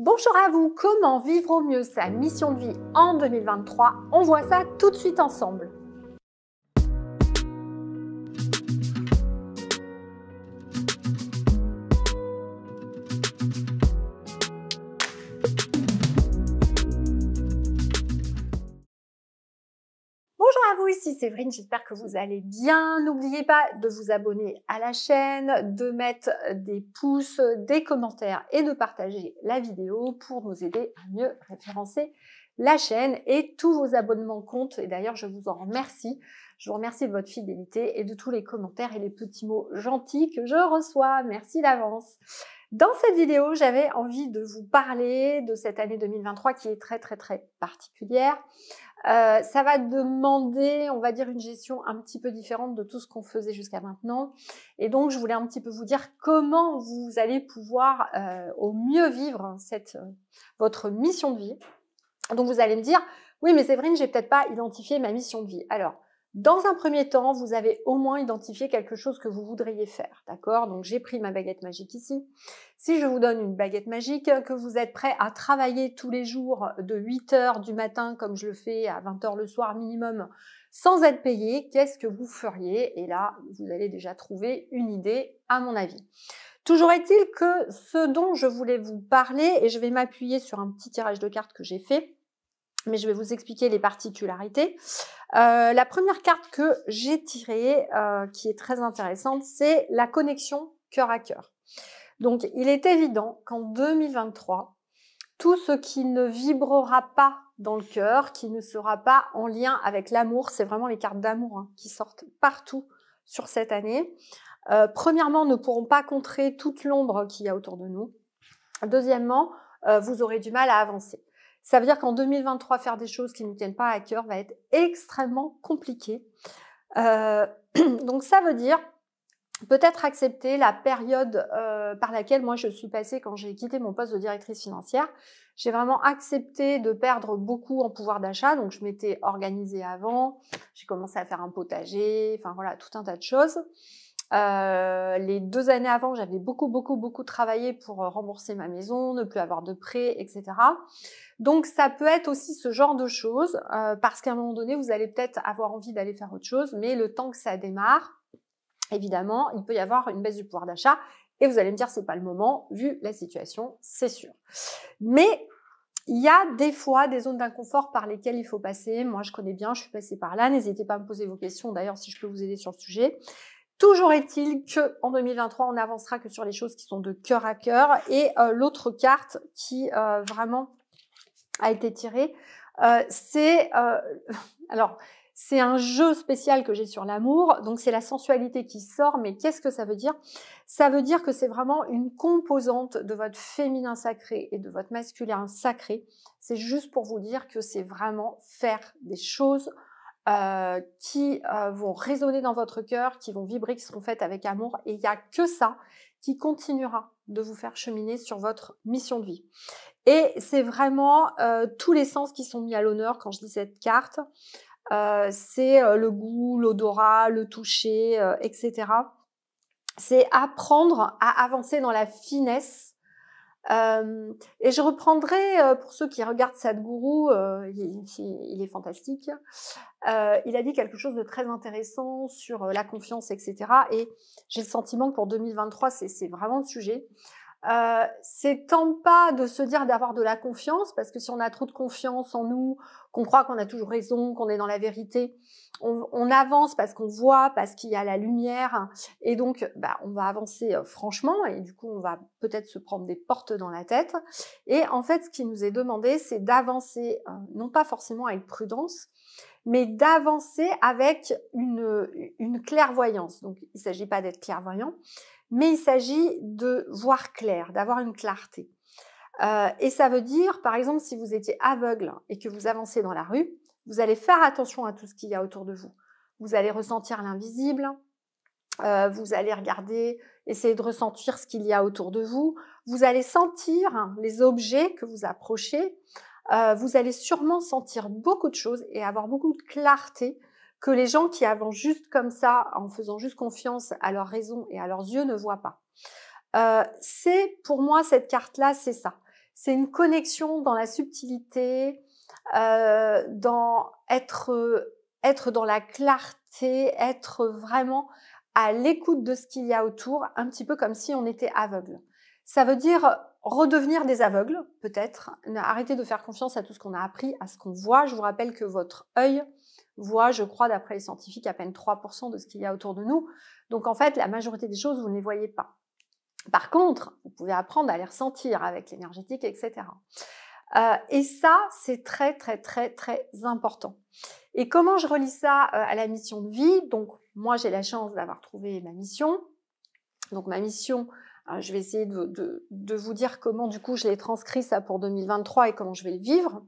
Bonjour à vous, comment vivre au mieux sa mission de vie en 2023? On voit ça tout de suite ensemble. Bonjour à vous, ici Séverine, j'espère que vous allez bien. N'oubliez pas de vous abonner à la chaîne, de mettre des pouces, des commentaires et de partager la vidéo pour nous aider à mieux référencer la chaîne, et tous vos abonnements comptent, et d'ailleurs je vous en remercie. Je vous remercie de votre fidélité et de tous les commentaires et les petits mots gentils que je reçois. Merci d'avance. Dans cette vidéo, j'avais envie de vous parler de cette année 2023 qui est très particulière. Ça va demander, on va dire, une gestion un petit peu différente de tout ce qu'on faisait jusqu'à maintenant. Et donc, je voulais un petit peu vous dire comment vous allez pouvoir au mieux vivre votre mission de vie. Donc, vous allez me dire, oui, mais Séverine, j'ai peut-être pas identifié ma mission de vie. Alors, dans un premier temps, vous avez au moins identifié quelque chose que vous voudriez faire, d'accord? Donc, j'ai pris ma baguette magique ici. Si je vous donne une baguette magique, que vous êtes prêt à travailler tous les jours de 8 h du matin, comme je le fais, à 20 h le soir minimum, sans être payé, qu'est-ce que vous feriez? Et là, vous allez déjà trouver une idée, à mon avis. Toujours est-il que ce dont je voulais vous parler, et je vais m'appuyer sur un petit tirage de cartes que j'ai fait, mais je vais vous expliquer les particularités. La première carte que j'ai tirée, qui est très intéressante, c'est la connexion cœur à cœur. Donc, il est évident qu'en 2023, tout ce qui ne vibrera pas dans le cœur, qui ne sera pas en lien avec l'amour, c'est vraiment les cartes d'amour qui sortent partout sur cette année, premièrement, ne pourront pas contrer toute l'ombre qu'il y a autour de nous. Deuxièmement, vous aurez du mal à avancer. Ça veut dire qu'en 2023, faire des choses qui ne tiennent pas à cœur va être extrêmement compliqué. Donc ça veut dire peut-être accepter la période par laquelle moi je suis passée quand j'ai quitté mon poste de directrice financière. J'ai vraiment accepté de perdre beaucoup en pouvoir d'achat, donc je m'étais organisée avant, j'ai commencé à faire un potager, enfin voilà, tout un tas de choses. Les 2 années avant, j'avais beaucoup travaillé pour rembourser ma maison, ne plus avoir de prêts, etc. Donc ça peut être aussi ce genre de choses, parce qu'à un moment donné, vous allez peut-être avoir envie d'aller faire autre chose, mais le temps que ça démarre, évidemment, il peut y avoir une baisse du pouvoir d'achat, et vous allez me dire c'est pas le moment, vu la situation, c'est sûr. Mais il y a des fois des zones d'inconfort par lesquelles il faut passer. Moi, je connais bien, je suis passée par là. N'hésitez pas à me poser vos questions, d'ailleurs, si je peux vous aider sur le sujet. Toujours est-il qu'en 2023, on n'avancera que sur les choses qui sont de cœur à cœur. Et l'autre carte qui vraiment a été tirée, c'est c'est un jeu spécial que j'ai sur l'amour. Donc, c'est la sensualité qui sort. Mais qu'est-ce que ça veut dire? Ça veut dire que c'est vraiment une composante de votre féminin sacré et de votre masculin sacré. C'est juste pour vous dire que c'est vraiment faire des choses qui vont résonner dans votre cœur, qui vont vibrer, qui seront faites avec amour. Et il n'y a que ça qui continuera de vous faire cheminer sur votre mission de vie. Et c'est vraiment tous les sens qui sont mis à l'honneur quand je dis cette carte. C'est le goût, l'odorat, le toucher, etc. C'est apprendre à avancer dans la finesse. Et je reprendrai, pour ceux qui regardent Sadhguru, il est fantastique. Il a dit quelque chose de très intéressant sur la confiance, etc. Et j'ai le sentiment que pour 2023, c'est vraiment le sujet. C'est tant pas de se dire d'avoir de la confiance, parce que si on a trop de confiance en nous, qu'on croit qu'on a toujours raison, qu'on est dans la vérité, on avance parce qu'on voit, parce qu'il y a la lumière, et donc on va avancer franchement, et du coup on va peut-être se prendre des portes dans la tête. Et en fait, ce qui nous est demandé, c'est d'avancer, non pas forcément avec prudence, mais d'avancer avec une clairvoyance. Donc il ne s'agit pas d'être clairvoyant, mais il s'agit de voir clair, d'avoir une clarté. Et ça veut dire, par exemple, si vous étiez aveugle et que vous avancez dans la rue, vous allez faire attention à tout ce qu'il y a autour de vous. Vous allez ressentir l'invisible, vous allez regarder, essayer de ressentir ce qu'il y a autour de vous. Vous allez sentir les objets que vous approchez. Vous allez sûrement sentir beaucoup de choses et avoir beaucoup de clarté que les gens qui avancent juste comme ça, en faisant juste confiance à leur raison et à leurs yeux, ne voient pas. C'est pour moi, cette carte-là, c'est ça. c'est une connexion dans la subtilité, dans être dans la clarté, être vraiment à l'écoute de ce qu'il y a autour, un petit peu comme si on était aveugle. Ça veut dire redevenir des aveugles, peut-être, arrêter de faire confiance à tout ce qu'on a appris, à ce qu'on voit. Je vous rappelle que votre œil voit, je crois, d'après les scientifiques, à peine 3% de ce qu'il y a autour de nous. Donc en fait, la majorité des choses, vous ne les voyez pas. Par contre, vous pouvez apprendre à les ressentir avec l'énergétique, etc. Et ça, c'est très, très, très, très important. Et comment je relie ça à la mission de vie? Donc, moi, j'ai la chance d'avoir trouvé ma mission. Donc, ma mission, je vais essayer de vous dire comment, du coup, je l'ai transcrit ça pour 2023 et comment je vais le vivre.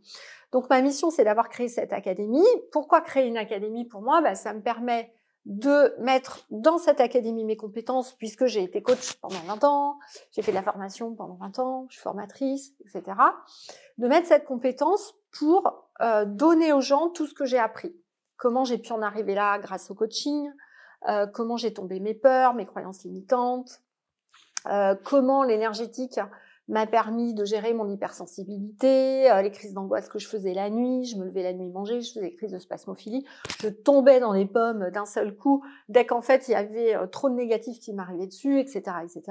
Donc, ma mission, c'est d'avoir créé cette académie. Pourquoi créer une académie pour moi? Ça me permet de mettre dans cette académie mes compétences, puisque j'ai été coach pendant 20 ans, j'ai fait de la formation pendant 20 ans, je suis formatrice, etc. De mettre cette compétence pour donner aux gens tout ce que j'ai appris. Comment j'ai pu en arriver là grâce au coaching, comment j'ai tombé mes peurs, mes croyances limitantes, comment l'énergétique m'a permis de gérer mon hypersensibilité, les crises d'angoisse que je faisais la nuit, je me levais la nuit manger, je faisais des crises de spasmophilie, je tombais dans les pommes d'un seul coup, dès qu'en fait il y avait trop de négatifs qui m'arrivaient dessus, etc., etc.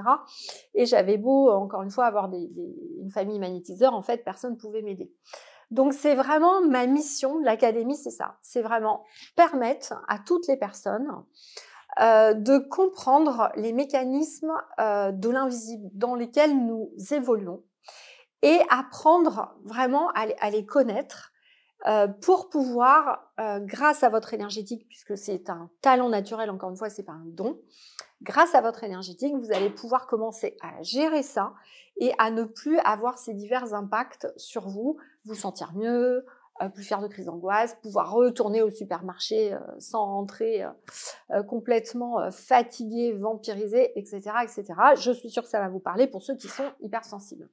Et j'avais beau, encore une fois, avoir une famille magnétiseur, en fait, personne ne pouvait m'aider. Donc c'est vraiment ma mission de l'académie, c'est ça, c'est vraiment permettre à toutes les personnes de comprendre les mécanismes de l'invisible dans lesquels nous évoluons et apprendre vraiment à les connaître pour pouvoir, grâce à votre énergétique, puisque c'est un talent naturel, encore une fois, c'est pas un don, grâce à votre énergétique, vous allez pouvoir commencer à gérer ça et à ne plus avoir ces divers impacts sur vous, vous sentir mieux, plus faire de crise d'angoisse, pouvoir retourner au supermarché sans rentrer complètement fatigué, vampirisé, etc., etc. Je suis sûre que ça va vous parler pour ceux qui sont hypersensibles.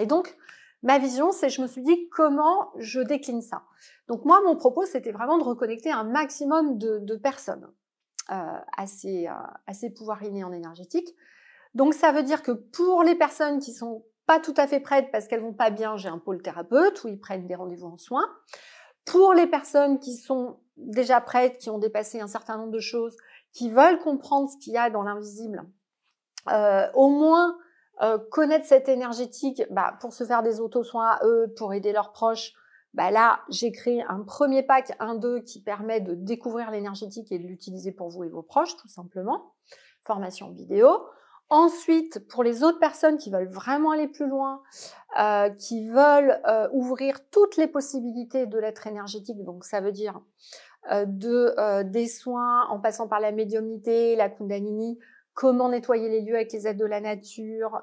Et donc, ma vision, c'est, je me suis dit, comment je décline ça? Donc moi, mon propos, c'était vraiment de reconnecter un maximum de personnes à ces pouvoirs innés en énergétique. Donc ça veut dire que pour les personnes qui sont pas tout à fait prêtes parce qu'elles vont pas bien, j'ai un pôle thérapeute où ils prennent des rendez-vous en soins. Pour les personnes qui sont déjà prêtes, qui ont dépassé un certain nombre de choses, qui veulent comprendre ce qu'il y a dans l'invisible, au moins connaître cette énergétique pour se faire des auto-soins à eux, pour aider leurs proches. Là, j'ai créé un premier pack 1-2 qui permet de découvrir l'énergétique et de l'utiliser pour vous et vos proches, tout simplement. Formation vidéo. Ensuite, pour les autres personnes qui veulent vraiment aller plus loin, qui veulent ouvrir toutes les possibilités de l'être énergétique, donc ça veut dire des soins en passant par la médiumnité, la kundalini, comment nettoyer les lieux avec les aides de la nature,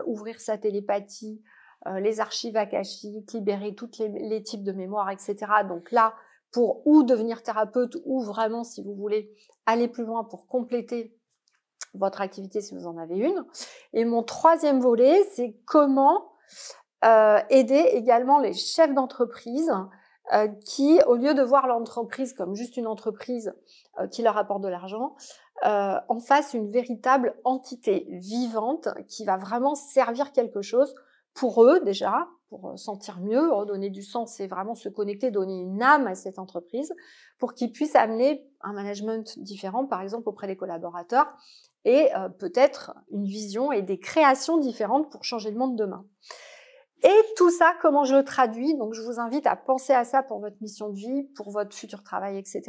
ouvrir sa télépathie, les archives akashiques, libérer tous les types de mémoire, etc. Donc là, pour ou devenir thérapeute ou vraiment, si vous voulez, aller plus loin pour compléter votre activité si vous en avez une. Et mon troisième volet, c'est comment aider également les chefs d'entreprise qui, au lieu de voir l'entreprise comme juste une entreprise qui leur apporte de l'argent, en fassent une véritable entité vivante qui va vraiment servir quelque chose pour eux déjà, pour sentir mieux, redonner du sens et vraiment se connecter, donner une âme à cette entreprise pour qu'ils puissent amener un management différent, par exemple auprès des collaborateurs, et peut-être une vision et des créations différentes pour changer le monde demain. Et tout ça, comment je le traduis? Donc, je vous invite à penser à ça pour votre mission de vie, pour votre futur travail, etc.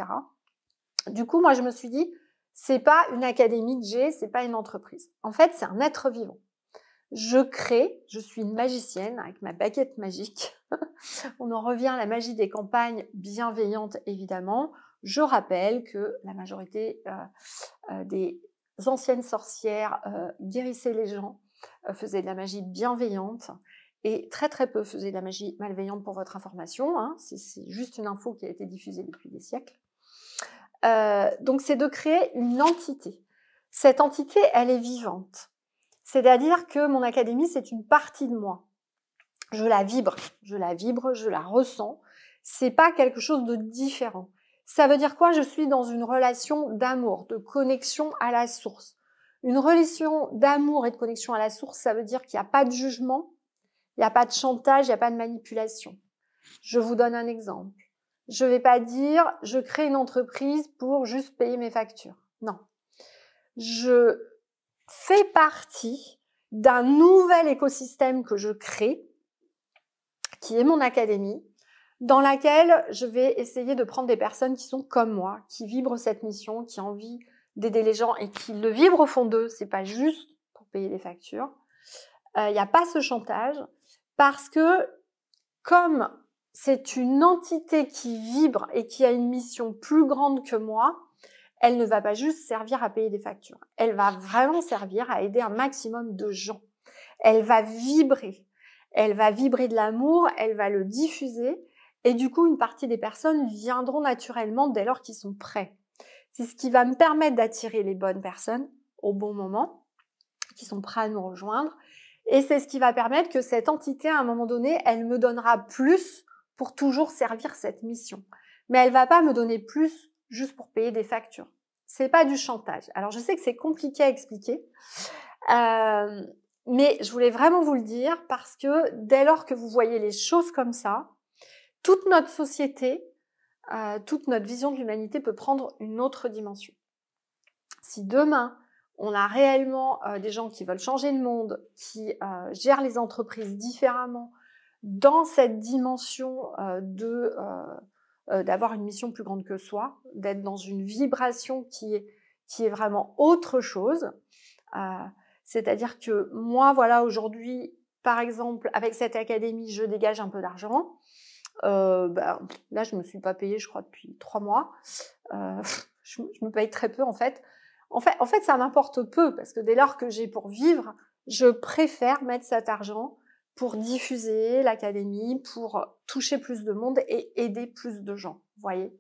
Du coup, moi, je me suis dit, c'est pas une académie que j'ai, c'est pas une entreprise. En fait, c'est un être vivant. Je crée, je suis une magicienne avec ma baguette magique. On en revient à la magie des campagnes bienveillantes, évidemment. Je rappelle que la majorité des anciennes sorcières guérissaient les gens, faisaient de la magie bienveillante et très très peu faisaient de la magie malveillante pour votre information. Hein. C'est juste une info qui a été diffusée depuis des siècles. Donc c'est de créer une entité. Cette entité, elle est vivante. C'est-à-dire que mon académie, c'est une partie de moi. Je la vibre, je la ressens. C'est pas quelque chose de différent. Ça veut dire quoi? Je suis dans une relation d'amour, de connexion à la source. Une relation d'amour et de connexion à la source, ça veut dire qu'il n'y a pas de jugement, Il n'y a pas de chantage, il n'y a pas de manipulation. Je vous donne un exemple. Je ne vais pas dire « je crée une entreprise pour juste payer mes factures ». Non. Je fais partie d'un nouvel écosystème que je crée, qui est mon académie, dans laquelle je vais essayer de prendre des personnes qui sont comme moi, qui vibrent cette mission, qui ont envie d'aider les gens et qui le vibrent au fond d'eux. C'est pas juste pour payer les factures. Il n'y a pas ce chantage parce que comme c'est une entité qui vibre et qui a une mission plus grande que moi, elle ne va pas juste servir à payer des factures. Elle va vraiment servir à aider un maximum de gens. Elle va vibrer. Elle va vibrer de l'amour, elle va le diffuser. Et du coup, une partie des personnes viendront naturellement dès lors qu'ils sont prêts. C'est ce qui va me permettre d'attirer les bonnes personnes au bon moment, qui sont prêts à nous rejoindre. Et c'est ce qui va permettre que cette entité, à un moment donné, elle me donnera plus pour toujours servir cette mission. Mais elle va pas me donner plus juste pour payer des factures. C'est pas du chantage. Alors, je sais que c'est compliqué à expliquer, mais je voulais vraiment vous le dire parce que dès lors que vous voyez les choses comme ça, toute notre société, toute notre vision de l'humanité peut prendre une autre dimension. Si demain, on a réellement des gens qui veulent changer le monde, qui gèrent les entreprises différemment, dans cette dimension d'avoir une mission plus grande que soi, d'être dans une vibration qui est vraiment autre chose. C'est-à-dire que moi, voilà, aujourd'hui, par exemple, avec cette académie, je dégage un peu d'argent. Là, je me suis pas payée, je crois, depuis 3 mois. Je me paye très peu, en fait. En fait, ça m'importe peu, parce que dès lors que j'ai pour vivre, je préfère mettre cet argent pour diffuser l'académie, pour toucher plus de monde et aider plus de gens, vous voyez.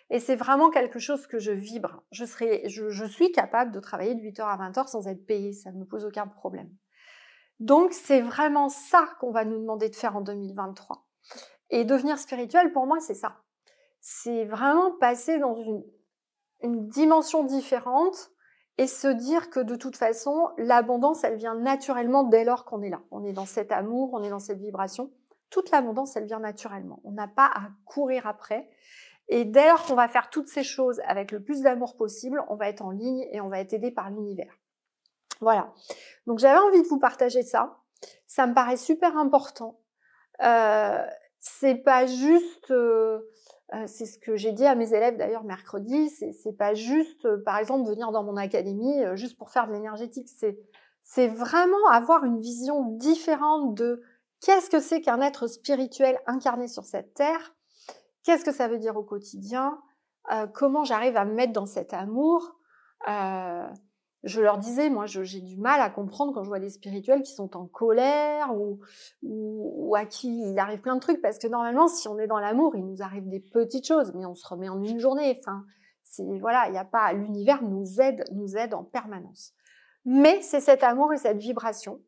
Et c'est vraiment quelque chose que je vibre. Je suis capable de travailler de 8h à 20h sans être payée, ça ne me pose aucun problème. Donc, c'est vraiment ça qu'on va nous demander de faire en 2023. Et devenir spirituel, pour moi, c'est ça. C'est vraiment passer dans une dimension différente et se dire que de toute façon, l'abondance, elle vient naturellement dès lors qu'on est là. On est dans cet amour, on est dans cette vibration. Toute l'abondance, elle vient naturellement. On n'a pas à courir après. Et dès lors qu'on va faire toutes ces choses avec le plus d'amour possible, on va être en ligne et on va être aidé par l'univers. Voilà. Donc, j'avais envie de vous partager ça. Ça me paraît super important. C'est pas juste, c'est ce que j'ai dit à mes élèves d'ailleurs mercredi, c'est pas juste, par exemple, venir dans mon académie juste pour faire de l'énergétique. C'est vraiment avoir une vision différente de qu'est-ce que c'est qu'un être spirituel incarné sur cette terre, qu'est-ce que ça veut dire au quotidien, comment j'arrive à me mettre dans cet amour. Je leur disais, moi, j'ai du mal à comprendre quand je vois des spirituels qui sont en colère ou à qui il arrive plein de trucs, parce que normalement, si on est dans l'amour, il nous arrive des petites choses, mais on se remet en une journée. Enfin, voilà, il n'y a pas, l'univers nous aide en permanence. Mais c'est cet amour et cette vibration,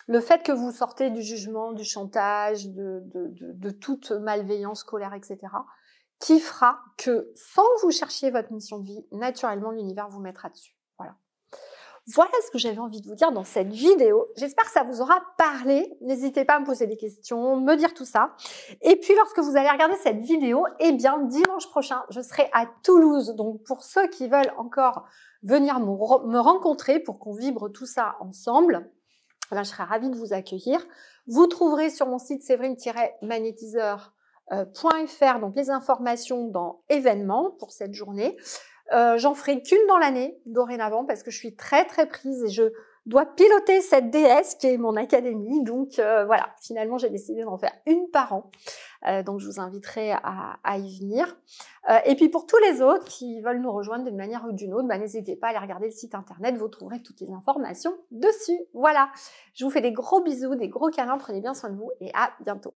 le fait que vous sortez du jugement, du chantage, de toute malveillance, colère, etc., qui fera que, sans que vous cherchiez votre mission de vie, naturellement, l'univers vous mettra dessus. Voilà. Voilà ce que j'avais envie de vous dire dans cette vidéo. J'espère que ça vous aura parlé. N'hésitez pas à me poser des questions, me dire tout ça. Et puis, lorsque vous allez regarder cette vidéo, eh bien, dimanche prochain, je serai à Toulouse. Donc, pour ceux qui veulent encore venir me rencontrer pour qu'on vibre tout ça ensemble, je serai ravie de vous accueillir. Vous trouverez sur mon site séverine-magnétiseur.fr donc les informations dans événements pour cette journée. J'en ferai qu'une dans l'année dorénavant parce que je suis très très prise et je dois piloter cette déesse qui est mon académie. Donc voilà, finalement j'ai décidé d'en faire une par an. Donc je vous inviterai à y venir. Et puis pour tous les autres qui veulent nous rejoindre d'une manière ou d'une autre, n'hésitez pas à aller regarder le site internet, vous trouverez toutes les informations dessus. Voilà, je vous fais des gros bisous, des gros câlins, prenez bien soin de vous et à bientôt.